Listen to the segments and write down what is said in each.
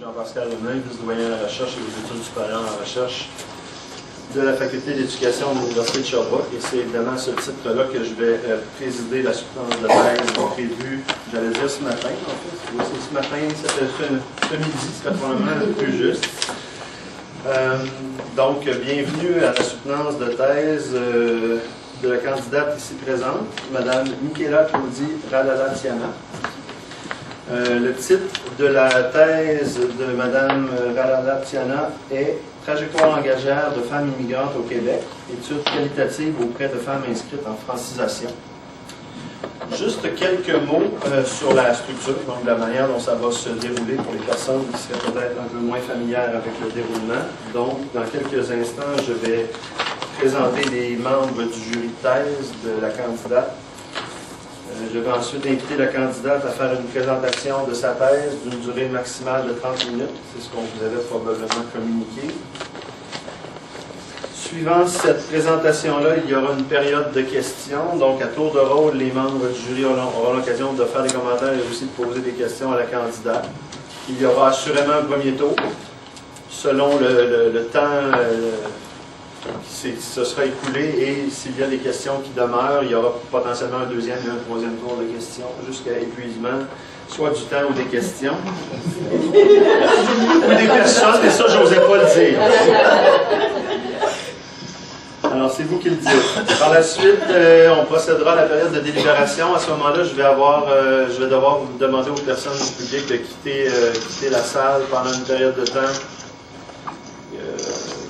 Jean-Pascal Lemoyne, vice-doyen à la recherche et aux études supérieures en recherche de la Faculté d'éducation de l'Université de Sherbrooke. Et c'est évidemment à ce titre-là que je vais présider la soutenance de thèse prévue, j'allais dire ce matin, en fait. C'est ce matin, ce midi, c'est probablement le plus juste. Donc, bienvenue à la soutenance de thèse de la candidate ici présente, Mme Michaela Claudie Radalatiana. Le titre de la thèse de Mme Radalatiana est « Trajectoire langagière de femmes immigrantes au Québec, études qualitatives auprès de femmes inscrites en francisation ». Juste quelques mots sur la structure, donc la manière dont ça va se dérouler pour les personnes qui seraient peut-être un peu moins familières avec le déroulement. Donc, dans quelques instants, je vais présenter les membres du jury de thèse de la candidate. Je vais ensuite inviter la candidate à faire une présentation de sa thèse d'une durée maximale de 30 minutes. C'est ce qu'on vous avait probablement communiqué. Suivant cette présentation-là, il y aura une période de questions. Donc, à tour de rôle, les membres du jury auront l'occasion de faire des commentaires et aussi de poser des questions à la candidate. Il y aura assurément un premier tour. Selon le temps qui se sera écoulé et s'il y a des questions qui demeurent, il y aura potentiellement un deuxième et un troisième tour de questions jusqu'à épuisement, soit du temps ou des questions. Ou des personnes, mais ça, je n'osais pas le dire. Alors, c'est vous qui le dites. Par la suite, on procédera à la période de délibération. À ce moment-là, je vais devoir vous demander aux personnes du public de quitter la salle pendant une période de temps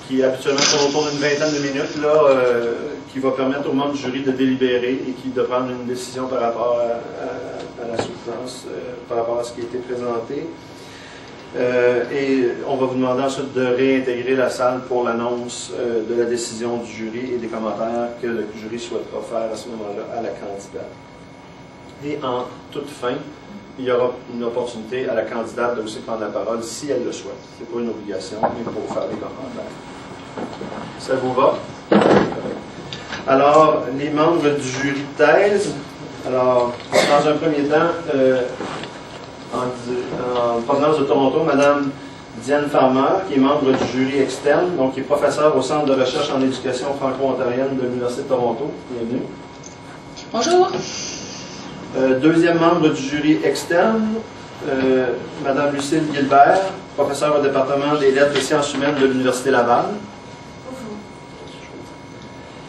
qui habituellement tourne autour d'une vingtaine de minutes, là, qui va permettre aux membres du jury de délibérer et de prendre une décision par rapport à la soutenance, par rapport à ce qui a été présenté. Et on va vous demander ensuite de réintégrer la salle pour l'annonce de la décision du jury et des commentaires que le jury souhaitera faire à ce moment-là à la candidate. Et en toute fin, il y aura une opportunité à la candidate de aussi prendre la parole si elle le souhaite. Ce n'est pas une obligation, mais pour faire des commentaires. Ça vous va? Alors, les membres du jury de thèse. Alors, dans un premier temps, en provenance de Toronto, Mme Diane Farmer, qui est membre du jury externe, donc qui est professeure au Centre de recherche en éducation franco-ontarienne de l'Université de Toronto. Bienvenue. Bonjour. Deuxième membre du jury externe, Mme Lucille Gilbert, professeure au département des lettres et sciences humaines de l'Université Laval. Bonjour.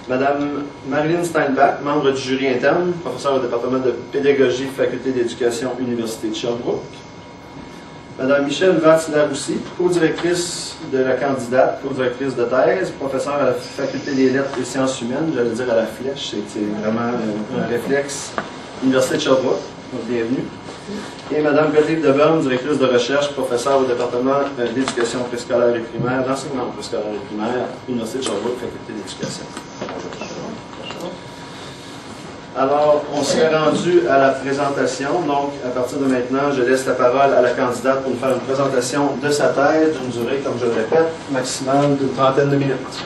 Mme Marilyn Steinbach, membre du jury interne, professeure au département de pédagogie, faculté d'éducation, Université de Sherbrooke. Mme Michèle Vatz-Laroussi, co-directrice de la candidate, co-directrice de thèse, professeure à la faculté des lettres et sciences humaines, j'allais dire à la flèche, c'est vraiment un réflexe. Université de Sherbrooke, bienvenue. Et Mme Godelieve Deburn, directrice de recherche, professeure au département d'éducation préscolaire et primaire, d'enseignement préscolaire et primaire, Université de Sherbrooke, faculté d'éducation. Alors, on s'est rendu à la présentation. Donc, à partir de maintenant, je laisse la parole à la candidate pour nous faire une présentation de sa thèse, d'une durée, comme je le répète, maximale d'une trentaine de minutes.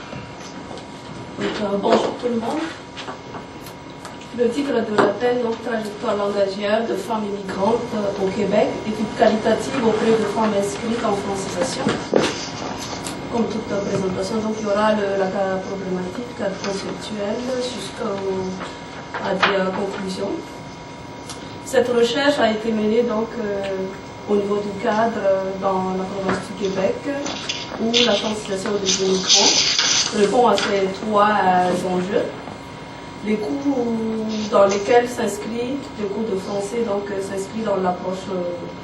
Bonjour tout le monde. Le titre de la thèse, donc, trajectoire langagière de femmes immigrantes au Québec, études qualitatives auprès de femmes inscrites en francisation. Comme toute la présentation, donc, il y aura la problématique, cadre conceptuel, jusqu'à la conclusion. Cette recherche a été menée donc au niveau du cadre dans la province du Québec, où la francisation des immigrants répond à ces trois enjeux. Les cours dans lesquels s'inscrit, les cours de français, donc s'inscrit dans l'approche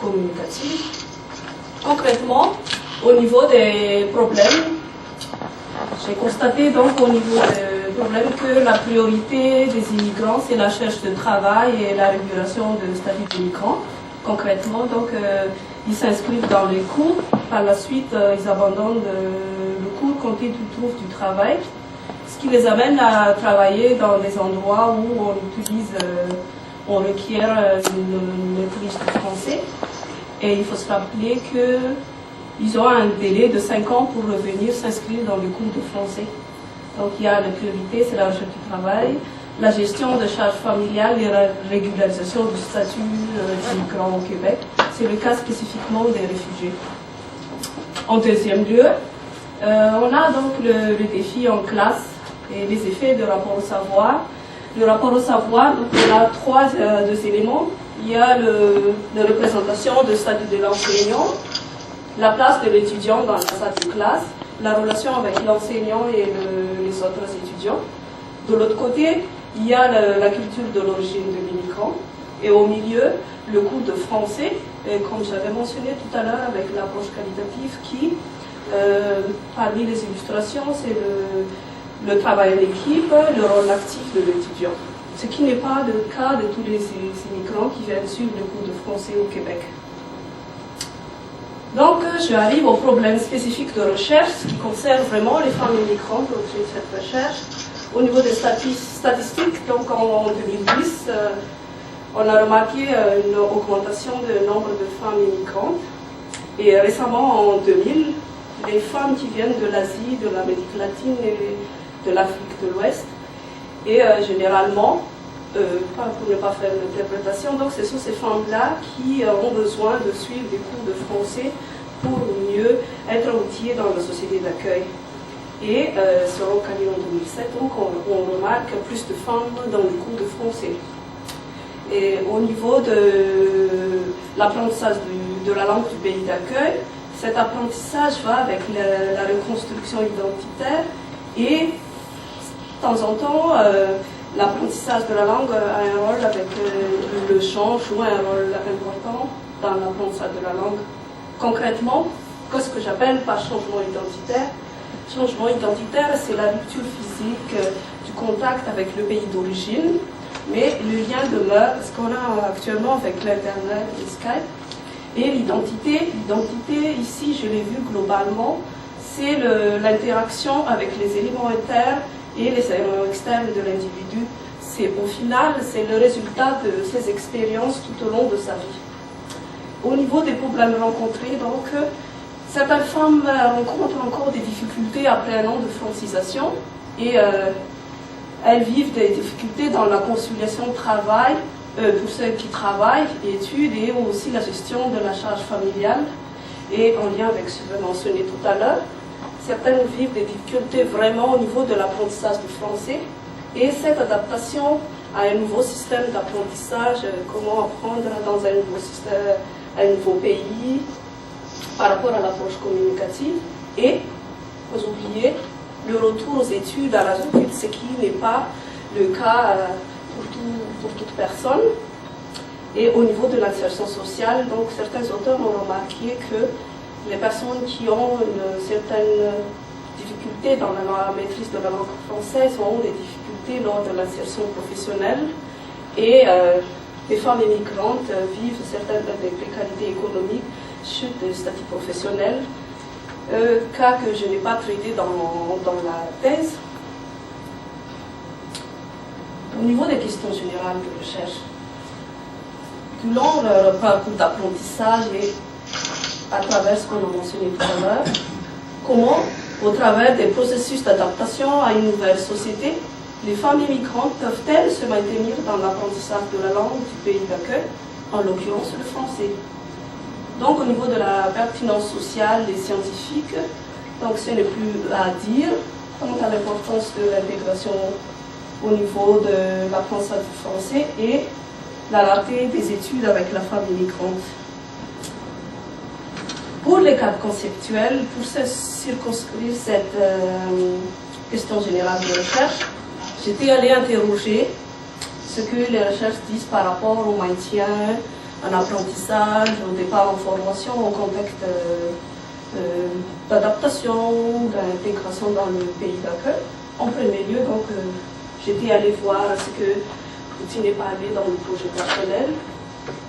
communicative. Concrètement, au niveau des problèmes, j'ai constaté donc au niveau des problèmes que la priorité des immigrants, c'est la recherche de travail et la régulation de statut d'immigrant. Concrètement, donc, ils s'inscrivent dans les cours. Par la suite, ils abandonnent le cours quand ils trouvent du travail. Ce qui les amène à travailler dans des endroits où on requiert une maîtrise de français. Et il faut se rappeler qu'ils ont un délai de 5 ans pour revenir s'inscrire dans les cours de français. Donc il y a la priorité, c'est la recherche du travail, la gestion de charges familiales et la régularisation du statut d'immigrant au Québec. C'est le cas spécifiquement des réfugiés. En deuxième lieu, on a donc le défi en classe et les effets du rapport au savoir. Le rapport au savoir, donc on a trois éléments. Il y a la représentation du statut de l'enseignant, la place de l'étudiant dans la salle de classe, la relation avec l'enseignant et les autres étudiants. De l'autre côté, il y a la culture de l'origine de l'immigrant. Et au milieu, le cours de français, et comme j'avais mentionné tout à l'heure avec l'approche qualitative qui, parmi les illustrations, c'est le travail en équipe, le rôle actif de l'étudiant. Ce qui n'est pas le cas de tous les immigrants qui viennent suivre le cours de français au Québec. Donc, j'arrive au problème spécifique de recherche qui concerne vraiment les femmes immigrantes au sujet de cette recherche. Au niveau des statistiques, donc en 2010, on a remarqué une augmentation du nombre de femmes immigrantes. Et récemment, en 2000, les femmes qui viennent de l'Asie, de l'Amérique latine et de l'Afrique de l'Ouest, et généralement, pour ne pas faire l'interprétation, donc ce sont ces femmes-là qui ont besoin de suivre des cours de français pour mieux être outillées dans la société d'accueil. Et selon Khalil en 2007, donc, on remarque plus de femmes dans les cours de français. Et au niveau de l'apprentissage de la langue du pays d'accueil, cet apprentissage va avec la reconstruction identitaire et de temps en temps, l'apprentissage de la langue a un rôle avec le chant, joue un rôle important dans l'apprentissage de la langue. Concrètement, qu'est-ce que j'appelle par changement identitaire? Changement identitaire, c'est la rupture physique du contact avec le pays d'origine, mais le lien demeure, ce qu'on a actuellement avec l'Internet et Skype. Et l'identité, ici, je l'ai vu globalement, c'est l'interaction avec les éléments internes et les éléments externes de l'individu. Au final, c'est le résultat de ses expériences tout au long de sa vie. Au niveau des problèmes rencontrés, donc, certaines femmes rencontrent encore des difficultés après un an de francisation et elles vivent des difficultés dans la conciliation travail pour ceux qui travaillent, études et aussi la gestion de la charge familiale. Et en lien avec ce que j'ai mentionné tout à l'heure, certaines vivent des difficultés vraiment au niveau de l'apprentissage du français et cette adaptation à un nouveau système d'apprentissage, comment apprendre dans un nouveau système, un nouveau pays, par rapport à l'approche communicative et, vous oubliez, le retour aux études à l'âge adulte, ce qui n'est pas le cas pour toute personne. Et au niveau de l'insertion sociale, donc certains auteurs ont remarqué que les personnes qui ont une certaine difficulté dans la maîtrise de la langue française ont des difficultés lors de l'insertion professionnelle et les femmes immigrantes vivent certaines précarités économiques, chute de statut professionnel, cas que je n'ai pas traité dans la thèse. Au niveau des questions générales de recherche, durant le parcours d'apprentissage et à travers ce qu'on a mentionné tout à l'heure, comment, au travers des processus d'adaptation à une nouvelle société, les femmes immigrantes peuvent-elles se maintenir dans l'apprentissage de la langue du pays d'accueil, en l'occurrence le français. Donc au niveau de la pertinence sociale et scientifique, donc ce n'est plus à dire quant à l'importance de l'intégration au niveau de l'apprentissage du français et la rareté des études avec la femme immigrante. Pour les cadres conceptuels, pour circonscrire cette question générale de recherche, j'étais allée interroger ce que les recherches disent par rapport au maintien, en apprentissage, au départ en formation, au contexte d'adaptation, d'intégration dans le pays d'accueil. En premier lieu, donc, j'étais allée voir ce que Poutine est parlé dans le projet personnel,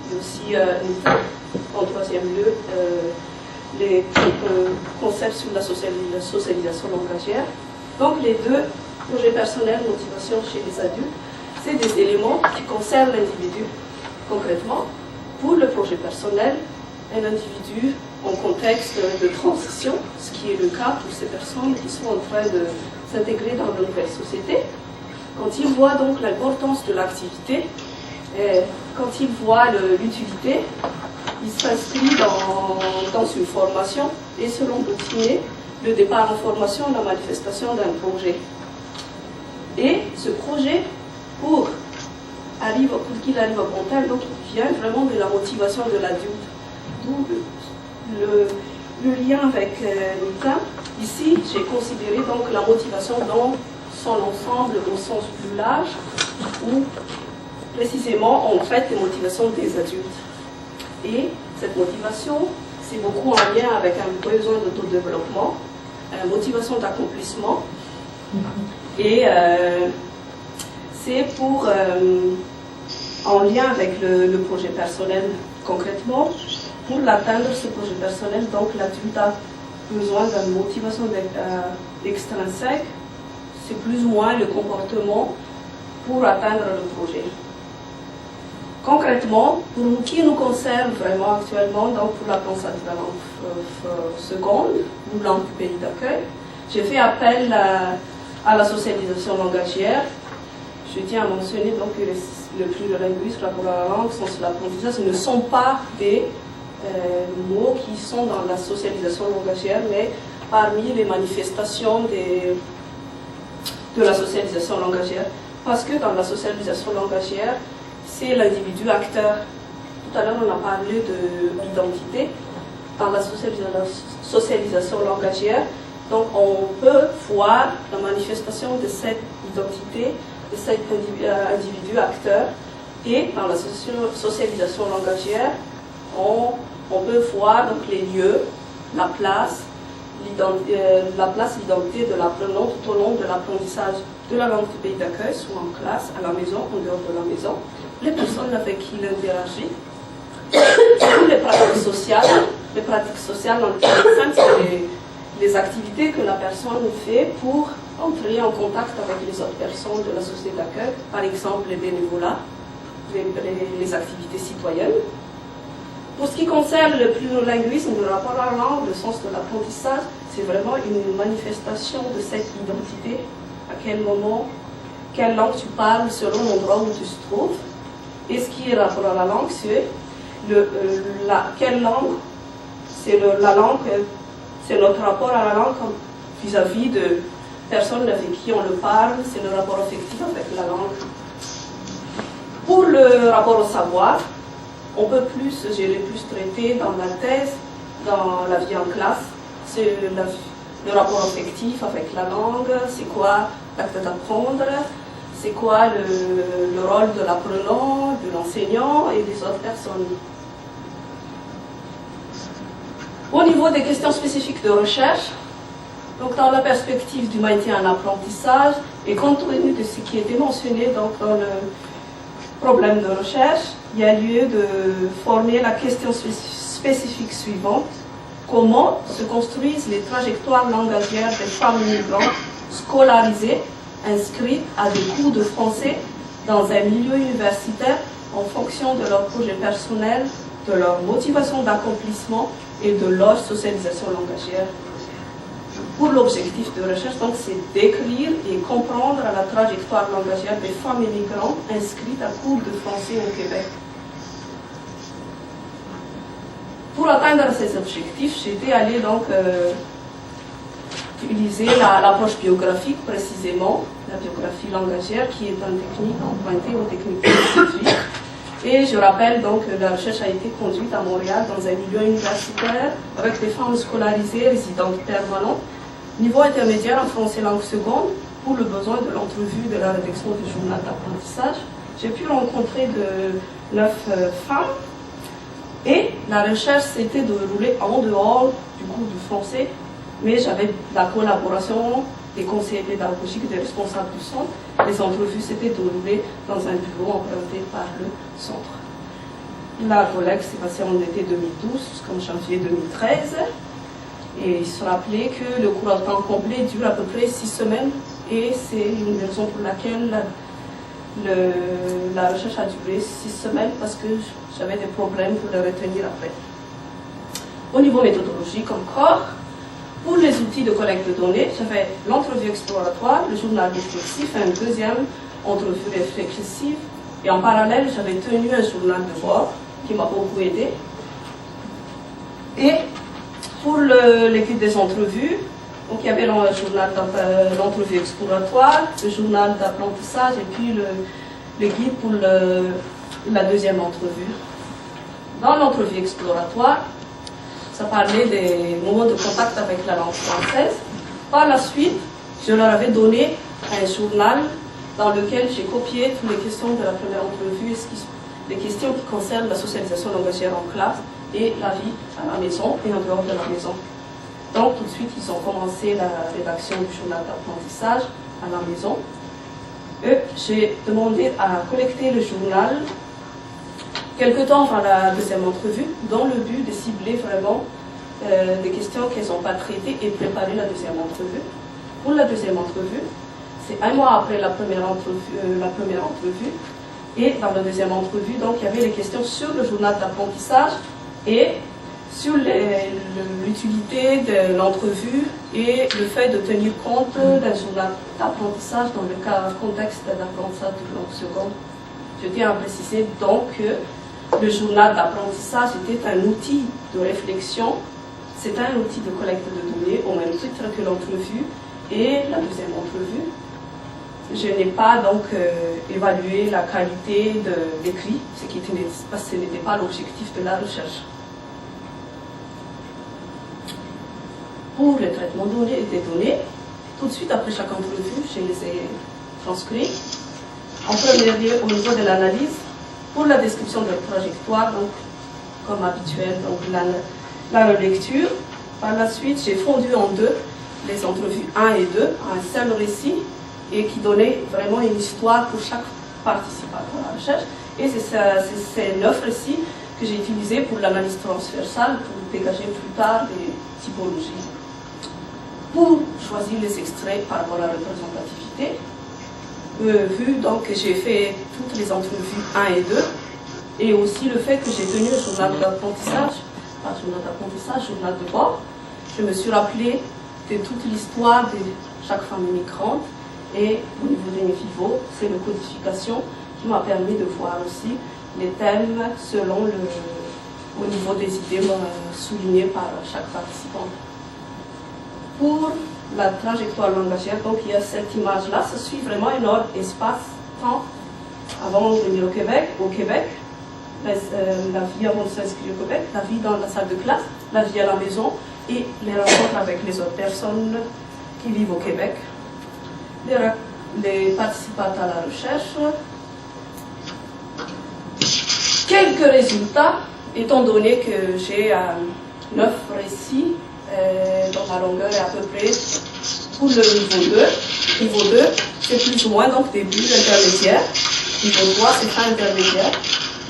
et aussi, en troisième lieu, les concepts sur la socialisation langagière. Donc, les deux projets personnels, motivation chez les adultes, c'est des éléments qui concernent l'individu. Concrètement, pour le projet personnel, un individu en contexte de transition, ce qui est le cas pour ces personnes qui sont en train de s'intégrer dans la nouvelle société, quand ils voient donc l'importance de l'activité, quand ils voient l'utilité, il s'inscrit dans une formation et selon continuer le départ en formation, la manifestation d'un projet. Et ce projet, pour qu'il arrive à bon terme, donc il vient vraiment de la motivation de l'adulte. D'où le lien avec Nita. Ici, j'ai considéré donc la motivation dans son ensemble au sens plus large, où précisément on traite des motivations des adultes. Et cette motivation, c'est beaucoup en lien avec un besoin d'autodéveloppement, une motivation d'accomplissement, et c'est en lien avec le projet personnel. Concrètement, pour l'atteindre, ce projet personnel, donc l'adulte a besoin d'une motivation extrinsèque, c'est plus ou moins le comportement pour atteindre le projet. Concrètement, pour nous qui nous concerne vraiment actuellement, donc pour l'apprentissage de la langue seconde ou langue du pays d'accueil, j'ai fait appel à la socialisation langagière. Je tiens à mentionner donc que le plurilinguisme, la langue, sans l'apprentissage, ce ne sont pas des mots qui sont dans la socialisation langagière, mais parmi les manifestations de la socialisation langagière. Parce que dans la socialisation langagière, c'est l'individu acteur. Tout à l'heure, on a parlé de l'identité. Dans la socialisation langagière, donc on peut voir la manifestation de cette identité, de cet individu acteur. Et dans la socialisation langagière, on peut voir donc les lieux, la place, l'identité de l'apprenant tout au long de l'apprentissage de la langue du pays d'accueil, soit en classe, à la maison, en dehors de la maison, les personnes avec qui il interagit, les pratiques sociales. Les pratiques sociales, dans le cas c'est les activités que la personne fait pour entrer en contact avec les autres personnes de la société d'accueil, par exemple les bénévolats, les activités citoyennes. Pour ce qui concerne le plurilinguisme, le rapport à la langue, le sens de l'apprentissage, c'est vraiment une manifestation de cette identité. À quel moment, quelle langue tu parles selon l'endroit où tu te trouves. Et ce qui est rapport à la langue, c'est quelle langue, c'est la langue, c'est notre rapport à la langue vis-à-vis de personnes avec qui on le parle, c'est le rapport affectif avec la langue. Pour le rapport au savoir, on peut plus, je l'ai plus traité dans la thèse, dans la vie en classe, c'est le rapport affectif avec la langue, c'est quoi l'acte d'apprendre, c'est quoi le rôle de l'apprenant, de l'enseignant et des autres personnes. Au niveau des questions spécifiques de recherche, donc dans la perspective du maintien en apprentissage et compte tenu de ce qui était mentionné donc dans le problème de recherche, il y a lieu de former la question spécifique suivante. Comment se construisent les trajectoires langagières des femmes migrantes scolarisées, inscrites à des cours de français dans un milieu universitaire en fonction de leur projet personnel, de leur motivation d'accomplissement et de leur socialisation langagière. Pour l'objectif de recherche, donc, c'est d'écrire et comprendre la trajectoire langagière des femmes immigrantes inscrites à cours de français au Québec. Pour atteindre ces objectifs, j'étais allée donc utiliser l'approche biographique précisément, la biographie langagière qui est une technique empruntée aux techniques scientifiques. Et je rappelle donc que la recherche a été conduite à Montréal dans un milieu universitaire avec des femmes scolarisées, résidentes permanentes, niveau intermédiaire en français langue seconde, pour le besoin de l'entrevue de la rédaction du journal d'apprentissage. J'ai pu rencontrer 9 femmes et la recherche s'était déroulée en dehors du cours du français, mais j'avais la collaboration des conseillers pédagogiques, des responsables du centre. Les entrevues s'étaient déroulées dans un bureau emprunté par le centre. La collecte s'est passée en été 2012 jusqu'en janvier 2013. Et il se rappelait que le cours à temps complet dure à peu près 6 semaines et c'est une raison pour laquelle la recherche a duré 6 semaines parce que j'avais des problèmes pour le retenir après. Au niveau méthodologique encore, pour les outils de collecte de données, j'avais l'entrevue exploratoire, le journal réflexif, une deuxième entrevue réflexive et en parallèle j'avais tenu un journal de bord qui m'a beaucoup aidé. Et pour l'équipe des entrevues, donc il y avait le journal d'entrevue exploratoire, le journal d'apprentissage et puis le guide pour la deuxième entrevue. Dans l'entrevue exploratoire, ça parlait des moments de contact avec la langue française. Par la suite, je leur avais donné un journal dans lequel j'ai copié toutes les questions de la première entrevue, les questions qui concernent la socialisation langagière en classe et la vie à la maison et en dehors de la maison. Donc tout de suite, ils ont commencé la rédaction du journal d'apprentissage à la maison. J'ai demandé à collecter le journal quelque temps avant la deuxième entrevue, dans le but de cibler vraiment des questions qu'elles n'ont pas traitées et préparer la deuxième entrevue. Pour la deuxième entrevue, c'est un mois après la première entrevue. Et dans la deuxième entrevue, donc, il y avait les questions sur le journal d'apprentissage et sur l'utilité de l'entrevue et le fait de tenir compte d'un journal d'apprentissage dans le contexte d'apprentissage de langue seconde. Je tiens à préciser donc que le journal d'apprentissage était un outil de réflexion, c'est un outil de collecte de données au même titre que l'entrevue et la deuxième entrevue. Je n'ai pas donc évalué la qualité de l'écrit, parce que ce n'était pas l'objectif de la recherche. Pour le traitement des données, tout de suite après chaque entrevue, je les ai transcrits. En premier lieu, au niveau de l'analyse, pour la description de la trajectoire, donc, comme habituel, donc la lecture. Par la suite, j'ai fondu en deux les entrevues 1 et 2, un seul récit, et qui donnait vraiment une histoire pour chaque participant à la recherche. Et c'est ces 9 récits que j'ai utilisés pour l'analyse transversale, pour dégager plus tard des typologies. Pour choisir les extraits par rapport à la représentativité, vu donc que j'ai fait toutes les entrevues 1 et 2, et aussi le fait que j'ai tenu le journal d'apprentissage, pas journal d'apprentissage, journal de bord, je me suis rappelé de toute l'histoire de chaque famille migrante. Et au niveau des niveaux, c'est la codification qui m'a permis de voir aussi les thèmes selon au niveau des idées soulignées par chaque participant. Pour la trajectoire langagière, donc il y a cette image-là, ça suit vraiment un ordre espace-temps avant de venir au Québec, la vie avant de s'inscrire au Québec, la vie dans la salle de classe, la vie à la maison et les rencontres avec les autres personnes qui vivent au Québec. Les participants à la recherche. Quelques résultats, étant donné que j'ai 9 récits, dont la longueur est à peu près pour le niveau 2. Niveau 2, c'est plus ou moins donc début intermédiaire. Niveau 3, c'est fin intermédiaire.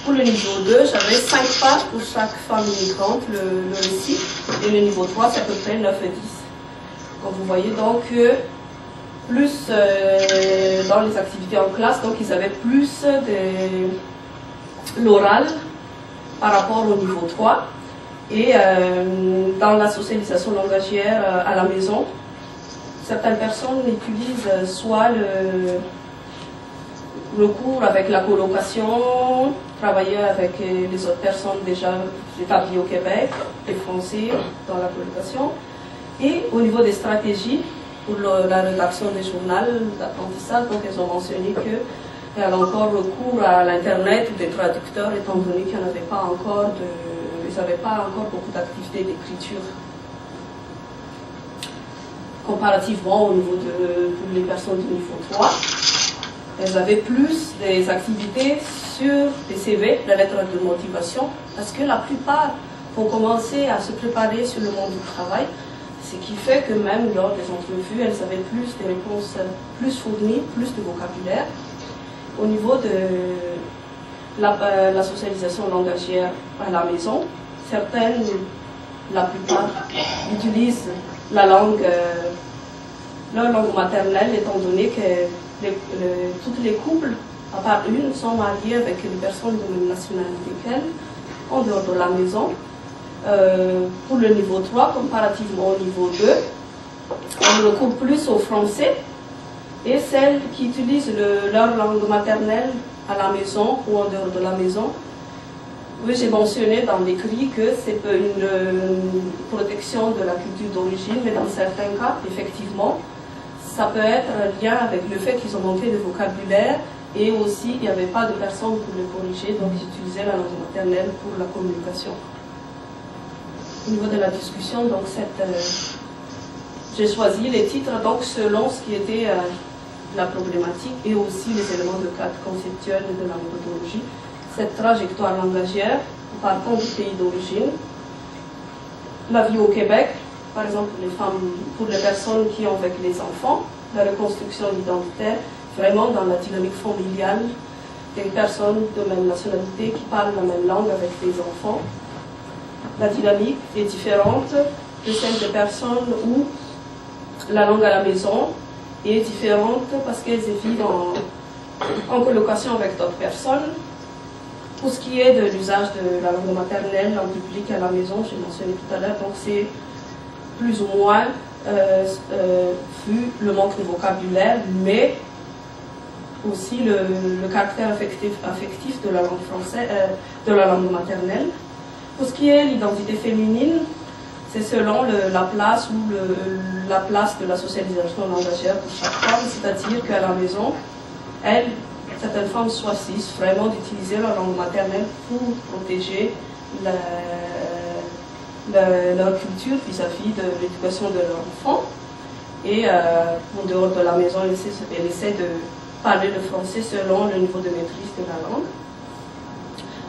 Pour le niveau 2, j'avais 5 pages pour chaque famille migrante, le récit. Et le niveau 3, c'est à peu près 9 et 10. Comme vous voyez donc, plus dans les activités en classe, donc ils avaient plus de l'oral par rapport au niveau 3. Et dans la socialisation langagière à la maison, certaines personnes utilisent soit le cours avec la colocation, travailler avec les autres personnes déjà établies au Québec, les Français dans la colocation, et au niveau des stratégies, pour la rédaction des journaux d'apprentissage, donc elles ont mentionné qu'elles avaient encore recours à l'Internet ou des traducteurs, étant donné qu'ils n'avaient pas encore beaucoup d'activités d'écriture. Comparativement au niveau pour les personnes du niveau 3, elles avaient plus des activités sur les CV, la lettre de motivation, parce que la plupart vont commencer à se préparer sur le monde du travail. Ce qui fait que même lors des entrevues, elles avaient plus de réponses plus fournies, plus de vocabulaire. Au niveau de la socialisation langagière à la maison, certaines, la plupart, utilisent leur langue maternelle, étant donné que tous les couples, à part une, sont mariés avec des personnes de nationalité qu'elles, en dehors de la maison. Pour le niveau 3, comparativement au niveau 2, on recourt plus au français, et celles qui utilisent leur langue maternelle à la maison ou en dehors de la maison Oui, j'ai mentionné dans l'écrit que c'est une protection de la culture d'origine, mais dans certains cas, effectivement, ça peut être un lien avec le fait qu'ils ont manqué de vocabulaire et aussi il n'y avait pas de personne pour le corriger, donc ils utilisaient la langue maternelle pour la communication. Au niveau de la discussion, donc j'ai choisi les titres donc, selon ce qui était la problématique et aussi les éléments de cadre conceptuel de la méthodologie. Cette trajectoire langagière, partant du pays d'origine, la vie au Québec, par exemple pour les personnes qui ont avec les enfants, la reconstruction identitaire, vraiment dans la dynamique familiale des personnes de même nationalité qui parlent la même langue avec les enfants. La dynamique est différente de celle des personnes où la langue à la maison est différente parce qu'elles vivent en colocation avec d'autres personnes. Pour ce qui est de l'usage de la langue maternelle en public à la maison, j'ai mentionné tout à l'heure, donc c'est plus ou moins vu le manque de vocabulaire, mais aussi le caractère affectif de la langue française, de la langue maternelle. Pour ce qui est l'identité féminine, c'est selon la place ou la place de la socialisation langagière pour chaque femme, c'est-à-dire qu'à la maison, certaines femmes choisissent vraiment d'utiliser leur langue maternelle pour protéger leur culture vis-à-vis de l'éducation de leur enfant. Et en dehors de la maison, elle essaie de parler le français selon le niveau de maîtrise de la langue.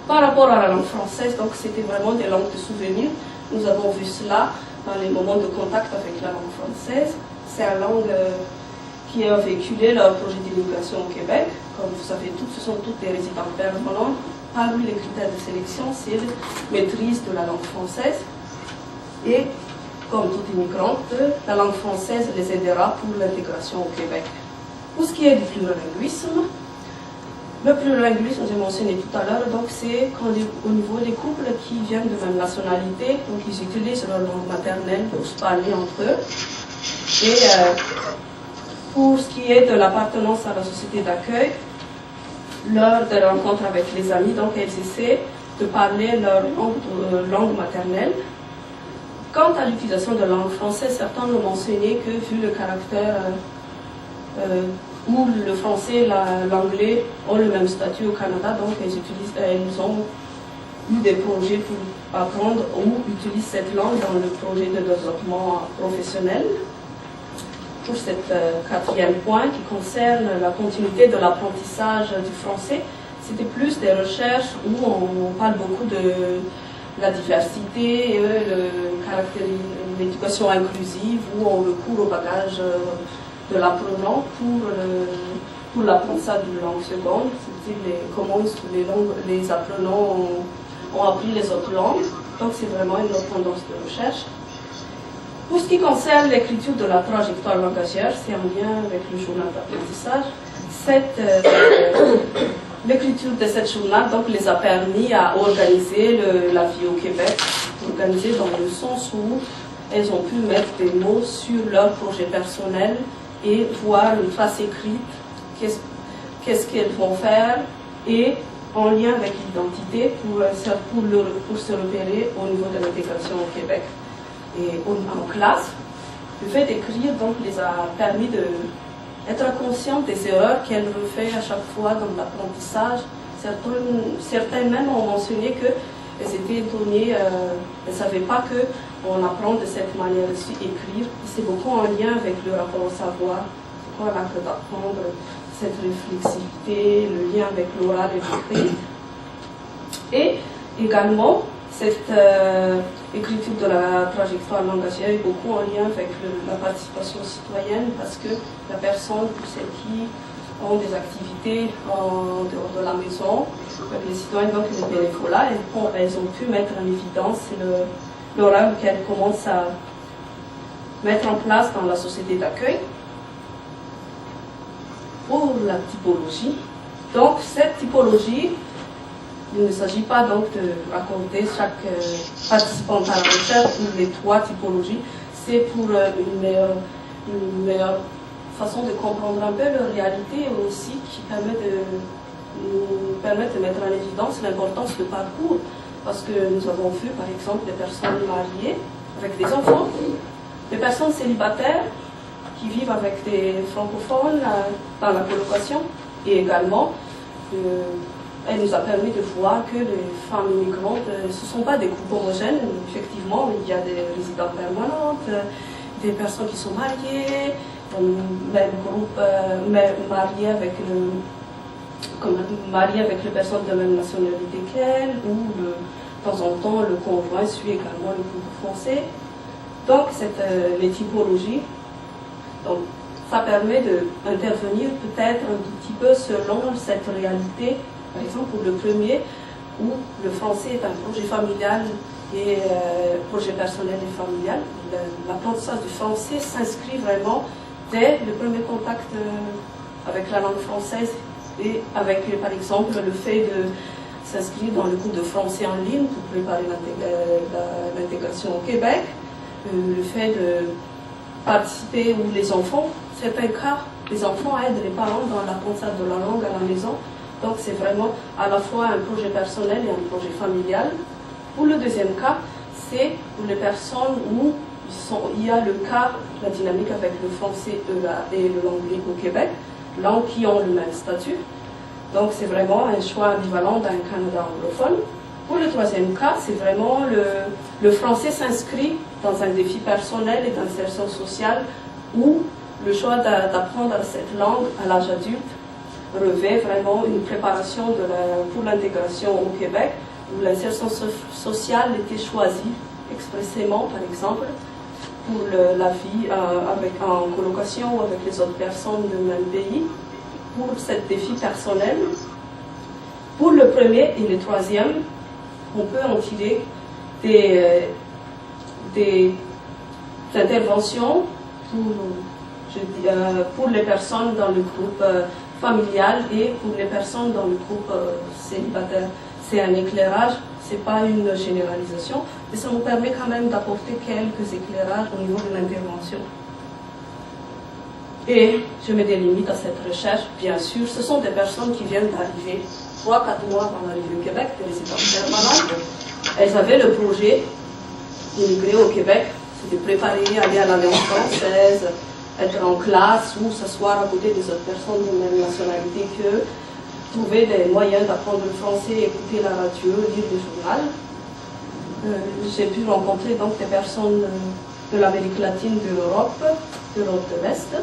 Par rapport à la langue française, donc c'était vraiment des langues de souvenir. Nous avons vu cela dans les moments de contact avec la langue française. C'est une langue qui a véhiculé leur projet d'immigration au Québec. Comme vous savez tous, ce sont toutes des résidents permanents. Parmi les critères de sélection, c'est la maîtrise de la langue française. Et, comme toute immigrante, la langue française les aidera pour l'intégration au Québec. Pour ce qui est du plurilinguisme, le plurilinguisme, j'ai mentionné tout à l'heure, donc c'est au niveau des couples qui viennent de même nationalité, donc ils utilisent leur langue maternelle pour se parler entre eux. Et pour ce qui est de l'appartenance à la société d'accueil, lors de rencontres avec les amis, donc elles essaient de parler leur langue maternelle. Quant à l'utilisation de la langue française, certains l'ont mentionné que vu le caractère où le français et l'anglais ont le même statut au Canada, donc elles ont eu des projets pour apprendre ou utiliser cette langue dans le projet de développement professionnel. Pour ce quatrième point qui concerne la continuité de l'apprentissage du français, c'était plus des recherches où on parle beaucoup de la diversité, l'éducation inclusive, où on recourt au bagage de l'apprenant pour l'apprentissage d'une langue seconde, c'est-à-dire comment les apprenants ont appris les autres langues. Donc c'est vraiment une autre tendance de recherche. Pour ce qui concerne l'écriture de la trajectoire langagière, c'est en lien avec le journal d'apprentissage. L'écriture de cette journal donc, les a permis à organiser la vie au Québec, organiser dans le sens où elles ont pu mettre des mots sur leur projet personnel et voir une trace écrite, qu'est-ce qu'elles vont faire, et en lien avec l'identité pour se repérer au niveau de l'intégration au Québec. Et en classe, le fait d'écrire donc les a permis d'être conscient des erreurs qu'elles refait à chaque fois dans l'apprentissage. Certains même ont mentionné qu'elles étaient étonnées, elles ne savaient pas qu'on apprend de cette manière aussi écrire. C'est beaucoup en lien avec le rapport au savoir. C'est quoi l'acte d'apprendre, cette réflexivité, le lien avec l'oral et l'écrit. Et également, cette écriture de la trajectoire langagière est beaucoup en lien avec la participation citoyenne parce que la personne, pour celles qui ont des activités en dehors de la maison, avec les citoyens, donc les bénévolats, elles ont pu mettre en évidence le rôle qu'elles commencent à mettre en place dans la société d'accueil. Pour la typologie, donc cette typologie, il ne s'agit pas donc de raconter chaque participant à la recherche ou les trois typologies, c'est pour une meilleure façon de comprendre un peu leur réalité et aussi qui permet de mettre en évidence l'importance du parcours. parce que nous avons vu par exemple des personnes mariées avec des enfants, des personnes célibataires qui vivent avec des francophones dans la colocation, et également elle nous a permis de voir que les femmes immigrantes, ce ne sont pas des groupes homogènes. Effectivement, il y a des résidents permanentes, des personnes qui sont mariées, même groupe mariés avec les personnes de même nationalité qu'elles, ou de temps en temps le conjoint suit également le groupe français. Donc les typologies, donc, ça permet d'intervenir peut-être un tout petit peu selon cette réalité. Par exemple, pour le premier, où le français est un projet familial et projet personnel et familial, l'apprentissage du français s'inscrit vraiment dès le premier contact avec la langue française et avec, par exemple, le fait de s'inscrire dans le cours de français en ligne pour préparer l'intégration au Québec, le fait de participer où les enfants, certains cas, les enfants aident les parents dans l'apprentissage de la langue à la maison. Donc c'est vraiment à la fois un projet personnel et un projet familial. Pour le deuxième cas, c'est pour les personnes où il y a le cas, la dynamique avec le français et l'anglais au Québec, langues qui ont le même statut. Donc c'est vraiment un choix ambivalent d'un Canada anglophone. Pour le troisième cas, c'est vraiment le français s'inscrit dans un défi personnel et d'insertion sociale où le choix d'apprendre cette langue à l'âge adulte revêt vraiment une préparation pour l'intégration au Québec, où l'insertion sociale était choisie expressément, par exemple, pour la vie en colocation ou avec les autres personnes du même pays, pour ce défi personnel. Pour le premier et le troisième, on peut en tirer des interventions pour les personnes dans le groupe familial et pour les personnes dans le groupe célibataire. C'est un éclairage, ce n'est pas une généralisation, mais ça nous permet quand même d'apporter quelques éclairages au niveau de l'intervention. Et je mets des limites à cette recherche, bien sûr. Ce sont des personnes qui viennent d'arriver 3-4 mois avant l'arrivée au Québec, des résidents permanents. Elles avaient le projet d'immigrer au Québec, c'est de préparer, aller à l'Alliance française, être en classe ou s'asseoir à côté des autres personnes de même nationalité qu'eux, trouver des moyens d'apprendre le français, écouter la radio, lire le journal. J'ai pu rencontrer donc des personnes de l'Amérique latine, de l'Europe de l'Est.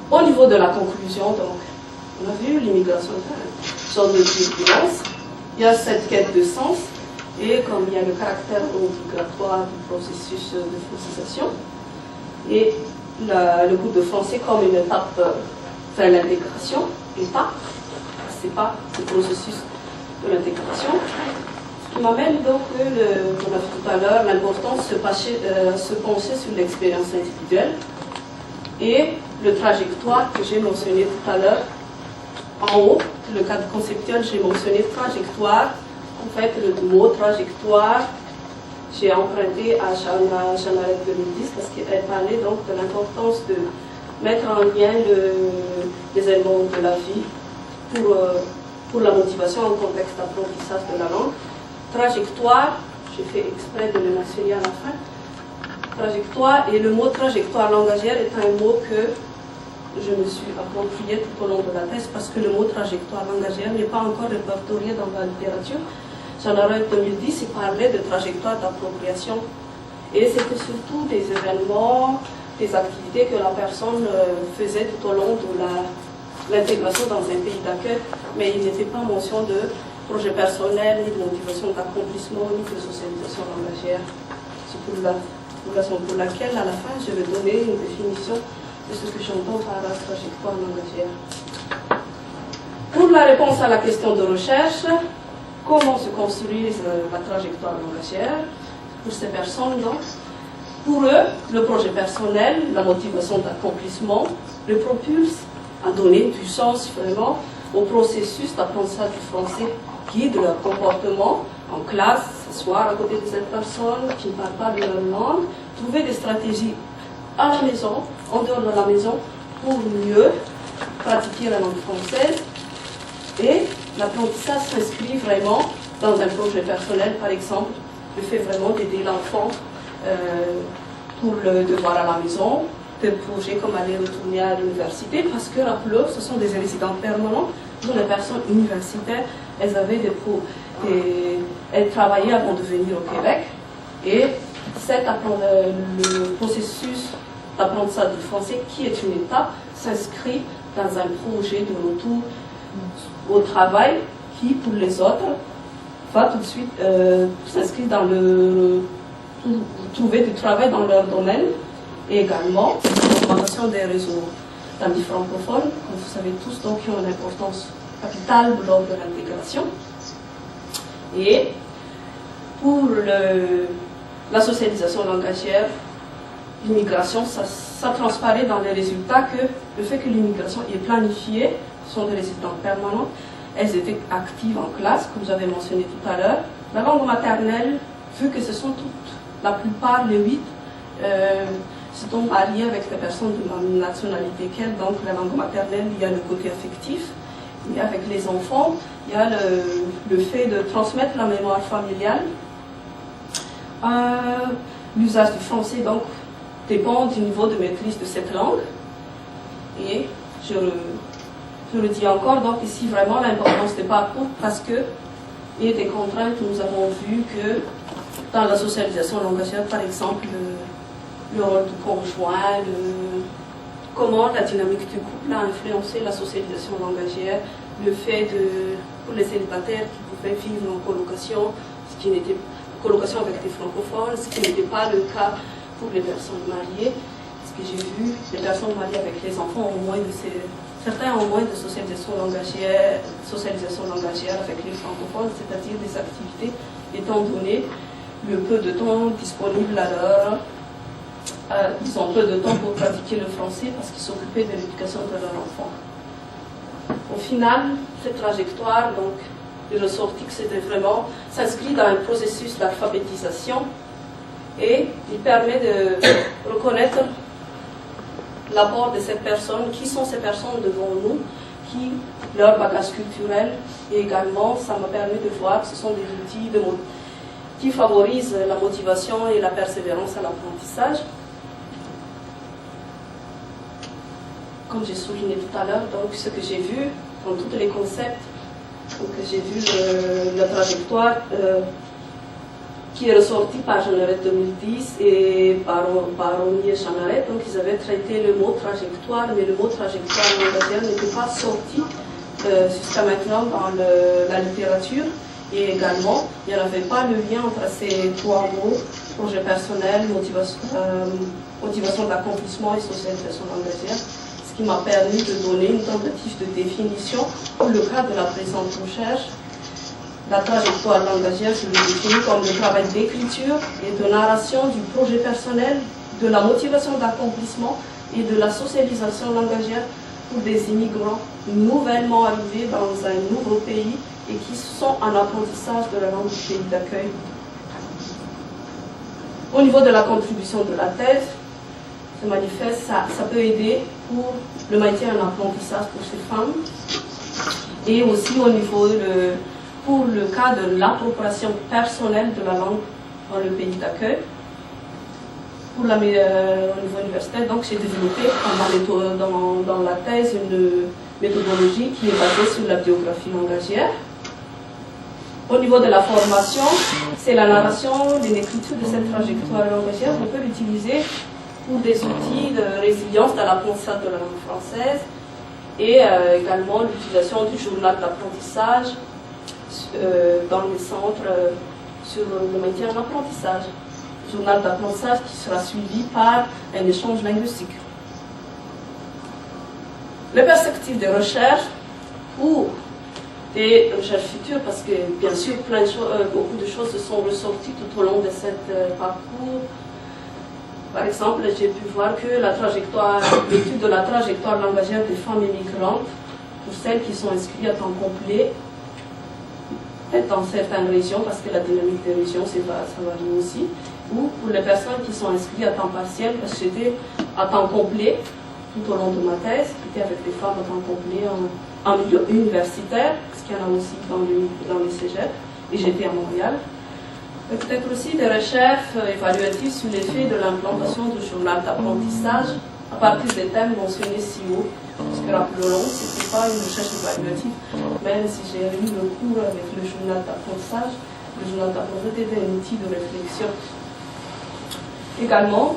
Au niveau de la conclusion, donc, on a vu l'immigration est une sorte de turbulence. Il y a cette quête de sens, et comme il y a le caractère obligatoire du processus de francisation, et le cours de français comme une étape vers l'intégration, c'est pas le processus de l'intégration. Ce qui m'amène donc, on a vu tout à l'heure, l'importance de se pencher sur l'expérience individuelle et le trajectoire que j'ai mentionné tout à l'heure. En haut, le cadre conceptuel, j'ai mentionné trajectoire. En fait, le mot trajectoire, j'ai emprunté à Chanarette 2010 parce qu'elle parlait donc de l'importance de mettre en lien les éléments de la vie pour la motivation en contexte d'apprentissage de la langue. Trajectoire, j'ai fait exprès de le mentionner à la fin. Trajectoire, et le mot trajectoire langagière est un mot que je me suis approprié tout au long de la thèse parce que le mot trajectoire langagière n'est pas encore répertorié dans la littérature. Chanarette 2010, il parlait de trajectoire d'appropriation. Et c'était surtout des événements, des activités que la personne faisait tout au long de l'intégration dans un pays d'accueil, mais il n'était pas mention de projet personnel, ni de motivation d'accomplissement, ni de socialisation langagière. C'est pour la raison pour laquelle, à la fin, je vais donner une définition de ce que j'entends par la trajectoire langagière. Pour la réponse à la question de recherche, comment se construit la trajectoire langagière pour ces personnes donc? Pour eux, le projet personnel, la motivation d'accomplissement, le propulse à donner du sens vraiment au processus d'apprentissage du français, guide leur comportement en classe, s'asseoir à côté de cette personne qui ne parle pas de leur langue, trouver des stratégies à la maison, en dehors de la maison, pour mieux pratiquer la langue française. Et l'apprentissage s'inscrit vraiment dans un projet personnel, par exemple, le fait vraiment d'aider l'enfant pour le devoir à la maison, des projets comme aller retourner à l'université, parce que rappelez-vous, ce sont des résidents permanents, pour les personnes universitaires, elles travaillaient avant de venir au Québec, et le processus d'apprentissage du français, qui est une étape, s'inscrit dans un projet de retour au travail qui, pour les autres, va tout de suite s'inscrire dans trouver du travail dans leur domaine, et également l'augmentation des réseaux d'amis francophones, comme vous savez tous, donc, qui ont une importance capitale lors de l'intégration. Et pour la socialisation langagière, l'immigration, ça transparaît dans les résultats que le fait que l'immigration est planifiée, ce sont des résidents permanents, elles étaient actives en classe, comme j'avais mentionné tout à l'heure. La langue maternelle, vu que ce sont toutes, la plupart, les 8, se sont mariés avec des personnes de même nationalité qu'elles, donc la langue maternelle, il y a le côté affectif, et avec les enfants, il y a le fait de transmettre la mémoire familiale. L'usage du français, donc, dépend du niveau de maîtrise de cette langue. Et je le dis encore, donc ici vraiment l'importance des parcours, parce que il y a des contraintes, nous avons vu que dans la socialisation langagière, par exemple, le rôle du conjoint, comment la dynamique du couple a influencé la socialisation langagière, le fait pour les célibataires qui pouvaient vivre en colocation, colocation avec des francophones, ce qui n'était pas le cas pour les personnes mariées. Ce que j'ai vu, les personnes mariées avec les enfants certains ont moins de socialisation langagière avec les francophones, c'est-à-dire des activités, étant donné le peu de temps disponible à l'heure. Ils ont peu de temps pour pratiquer le français parce qu'ils s'occupaient de l'éducation de leur enfant. Au final, cette trajectoire, donc, il ressortit que c'était vraiment s'inscrit dans un processus d'alphabétisation et il permet de reconnaître l'apport de ces personnes, qui sont ces personnes devant nous, leur bagage culturel, et également ça m'a permis de voir que ce sont des outils qui favorisent la motivation et la persévérance à l'apprentissage. Comme j'ai souligné tout à l'heure, donc ce que j'ai vu dans tous les concepts, donc j'ai vu la trajectoire qui est ressortie par Jeanneret 2010 et par Oni et Chanaret. Donc ils avaient traité le mot trajectoire, mais le mot trajectoire langagière n'était pas sorti jusqu'à maintenant dans la littérature. Et également, il n'y avait pas le lien entre ces trois mots, projet personnel, motivation d'accomplissement et socialisation langagière, ce qui m'a permis de donner une tentative de définition pour le cadre de la présente recherche. La trajectoire langagière, je l'ai définie comme le travail d'écriture et de narration du projet personnel, de la motivation d'accomplissement et de la socialisation langagière pour des immigrants nouvellement arrivés dans un nouveau pays et qui sont en apprentissage de la langue du pays d'accueil. Au niveau de la contribution de la thèse, ce manifeste, ça peut aider pour le maintien en apprentissage pour ces femmes et aussi au niveau pour le cas de l'appropriation personnelle de la langue dans le pays d'accueil. Au niveau universitaire, donc j'ai développé dans la thèse une méthodologie qui est basée sur la biographie langagière. Au niveau de la formation, c'est la narration, l'écriture de cette trajectoire langagière. On peut l'utiliser pour des outils de résilience dans l'apprentissage de la langue française et également l'utilisation du journal d'apprentissage dans les centres sur le maintien en apprentissage. Journal d'apprentissage qui sera suivi par un échange linguistique. Les perspectives de recherche pour des recherches futures, parce que bien sûr beaucoup de choses se sont ressorties tout au long de ce parcours. Par exemple, j'ai pu voir que l'étude de la trajectoire langagière des femmes immigrantes, pour celles qui sont inscrites à temps complet, peut-être dans certaines régions, parce que la dynamique des régions, ça varie aussi, ou pour les personnes qui sont inscrites à temps partiel, parce que j'étais à temps complet tout au long de ma thèse, j'étais avec des femmes à temps complet en milieu universitaire, parce qu'il y en a aussi dans les cégeps, et j'étais à Montréal. Et peut-être aussi des recherches évaluatives sur l'effet de l'implantation du journal d'apprentissage à partir des thèmes mentionnés si haut. Parce que rappelons, ce n'était pas une recherche évaluative, même si j'ai eu le cours avec le journal d'apprentissage, le journal d'apprentissage était un outil de réflexion. Également,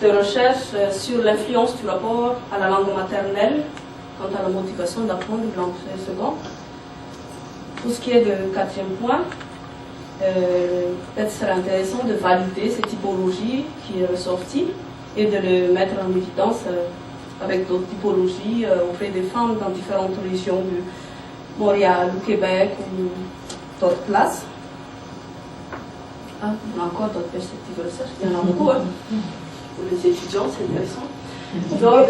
des recherches sur l'influence du rapport à la langue maternelle quant à la motivation d'apprendre une langue seconde. Pour ce qui est du quatrième point, peut-être serait intéressant de valider cette typologie qui est ressortie et de le mettre en évidence avec d'autres typologies auprès des femmes dans différentes régions du Montréal, du Québec ou d'autres places. Ah, il y a encore d'autres perspectives de recherche, il y en a beaucoup. Hein. Pour les étudiants, c'est intéressant. Donc,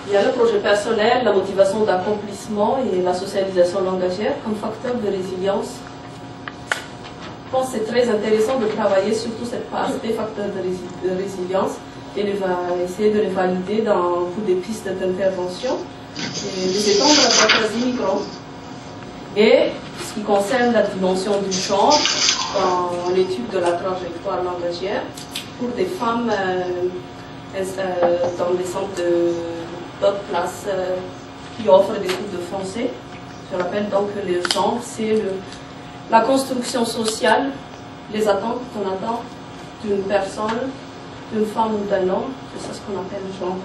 il y a le projet personnel, la motivation d'accomplissement et la socialisation langagière comme facteur de résilience. Je pense que c'est très intéressant de travailler sur tous ces facteurs de résilience et essayer de les valider pour des pistes d'intervention et les étendre à d'autres immigrants. Et ce qui concerne la dimension du genre dans l'étude de la trajectoire langagière pour des femmes dans des centres d'autres places qui offrent des cours de français. Je rappelle donc que le genre, c'est la construction sociale, les attentes qu'on attend d'une personne, d'une femme ou d'un homme, c'est ça ce qu'on appelle le genre.